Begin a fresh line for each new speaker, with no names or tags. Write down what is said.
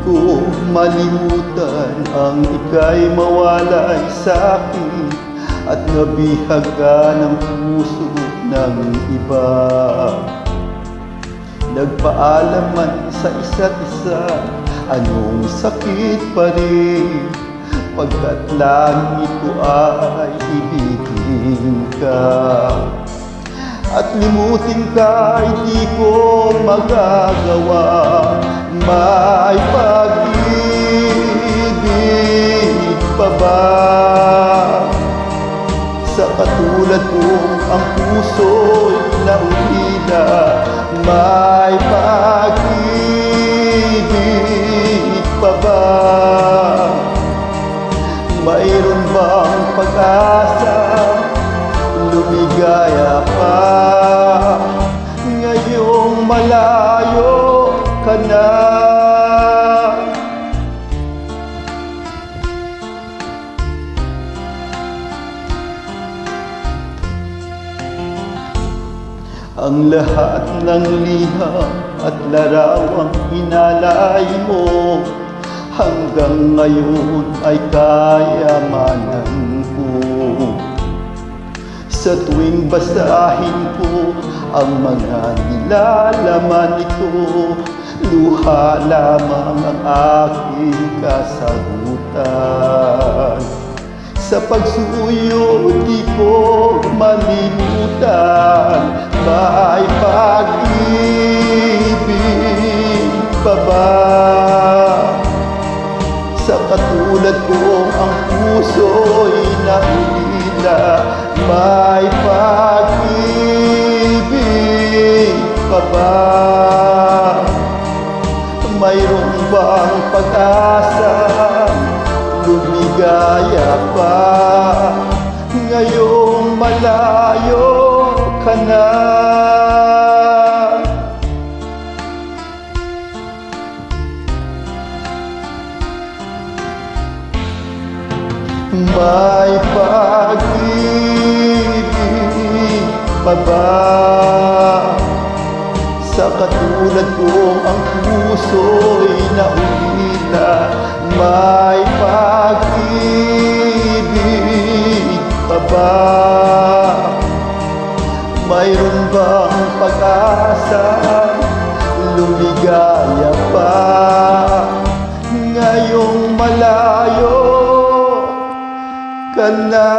ko malimutan ang ika'y mawalay sa'kin at nabihag ka ng puso ng iba. Nagpaalam man sa isa't isa, anong sakit pa rin, pagkat langit ko ay ibigin ka. At limutin ka ay di ko magagawa, may pag-ibig pa ba? Sa katulad ko ang puso'y naulila, may pag-ibig pa ba? Mayroon bang pag-asa, lumigaya pa, ngayong malayo ka na? Ang lahat ng liham at larawang inalay mo, hanggang ngayon ay kayamanan ko. Sa tuwing basahin ko ang mga nilalaman nito, luha lamang ang aking kasagutan. Sa pagsuyo di ko malimutan, may pag-ibig pa ba? Sa katulad ko ang puso'y naulila, may pag-ibig pa ba? Mayroon bang pag-asa, lumigaya pa, ngayong malayo ka na? May pag-ibig pa ba? Sa katulad ko ang puso'y naulila, may pag-ibig pa ba? Mayroon bang pag-asa, lumigaya pa, ngayong malayo ka na?